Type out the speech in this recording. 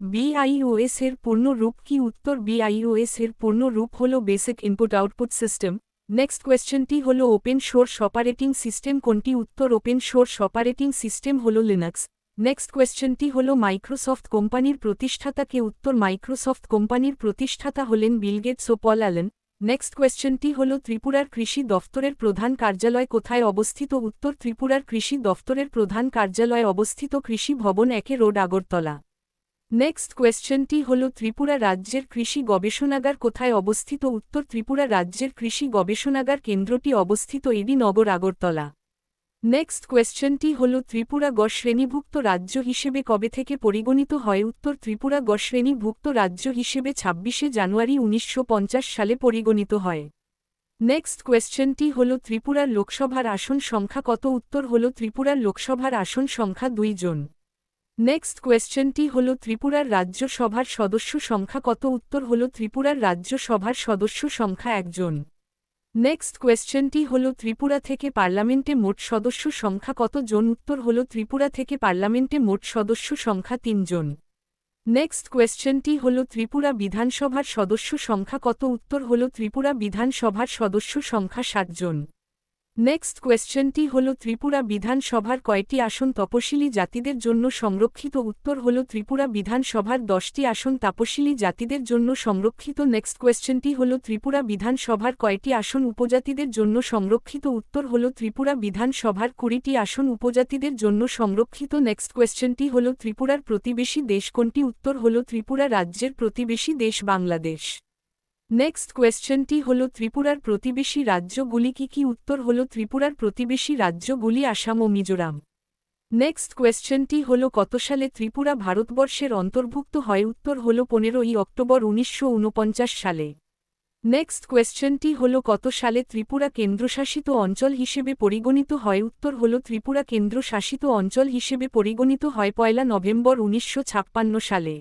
BIOS এর পূর্ণ রূপ কি? উত্তর BIOS এর পূর্ণ রূপ হল basic input output system. Next কোয়েশ্চনটি হল ওপেন সোর্স অপারেটিং সিস্টেম কোনটি? উত্তর ওপেন সোর্স অপারেটিং সিস্টেম হল লিনাক্স। নেক্সট কোয়েশ্চনটি হল মাইক্রোসফট কোম্পানির প্রতিষ্ঠাতা কে? উত্তর মাইক্রোসফট কোম্পানির প্রতিষ্ঠাতা হলেন বিল গেটস ও পল অ্যালেন। নেক্সট কোয়েশ্চনটি হল ত্রিপুরার কৃষি দফতরের প্রধান কার্যালয় কোথায় অবস্থিত? উত্তর ত্রিপুরার কৃষি দফতরের প্রধান কার্যালয় অবস্থিত কৃষি ভবন 1 রোড আগরতলা। নেক্সট কোয়েশ্চনটি হল ত্রিপুরা রাজ্যের কৃষি গবেষণাগার কোথায় অবস্থিত? উত্তর ত্রিপুরা রাজ্যের কৃষি গবেষণাগার কেন্দ্রটি অবস্থিত এডি নগর আগরতলা। নেক্সট কোয়েশ্চনটি হল ত্রিপুরা গ শ্রেণীভুক্ত রাজ্য হিসেবে কবে থেকে পরিগণিত হয়? উত্তর ত্রিপুরা গ শ্রেণীভুক্ত রাজ্য হিসেবে 26 জানুয়ারি 1950 সালে পরিগণিত হয়। নেক্সট কোয়েশ্চনটি হল ত্রিপুরার লোকসভার আসন সংখ্যা কত? উত্তর হল ত্রিপুরার লোকসভার আসন সংখ্যা 2 জন। নেক্সট কোয়েশ্চনটি হল ত্রিপুরার রাজ্য সভার সদস্য সংখ্যা কত? উত্তর হল ত্রিপুরার রাজ্য সভার সদস্য সংখ্যা 1 জন। নেক্সট কোয়েশ্চনটি হল ত্রিপুরা থেকে পার্লামেন্টে মোট সদস্য সংখ্যা কত জন? উত্তর হল ত্রিপুরা থেকে পার্লামেন্টে মোট সদস্য সংখ্যা 3 জন। নেক্সট কোয়েশ্চনটি হল ত্রিপুরা বিধানসভার সদস্য সংখ্যা কত? উত্তর হল ত্রিপুরা বিধানসভার সদস্য সংখ্যা 7 জন। নেক্সট কোয়েশ্চনটি হল ত্রিপুরা বিধানসভার কয়টি আসন তপশিলি জাতিদের জন্য সংরক্ষিত? উত্তর হল ত্রিপুরা বিধানসভার 10টি আসন তপশিলি জাতিদের জন্য সংরক্ষিত। নেক্সট কোয়েশ্চনটি হল ত্রিপুরা বিধানসভার কয়টি আসন উপজাতিদের জন্য সংরক্ষিত? উত্তর হল ত্রিপুরা বিধানসভার 20টি আসন উপজাতিদের জন্য সংরক্ষিত। নেক্সট কোয়েশ্চনটি হল ত্রিপুরার প্রতিবেশী দেশ কোনটি? উত্তর হল ত্রিপুরা রাজ্যের প্রতিবেশী দেশ বাংলাদেশ। নেক্সট কোয়েশ্চনটি হল ত্রিপুরার প্রতিবেশী রাজ্যগুলি কি কি? উত্তর হল ত্রিপুরার প্রতিবেশী রাজ্যগুলি আসাম ও মিজোরাম। নেক্সট কোয়েশ্চনটি হল কত সালে ত্রিপুরা ভারতবর্ষের অন্তর্ভুক্ত হয়? উত্তর হল 15 অক্টোবর 1949 সালে। নেক্সট কোয়েশ্চনটি হল কত সালে ত্রিপুরা কেন্দ্রশাসিত অঞ্চল হিসেবে পরিগণিত হয়? উত্তর হল ত্রিপুরা কেন্দ্রশাসিত অঞ্চল হিসেবে পরিগণিত হয় 1 নভেম্বর 1956 সালে।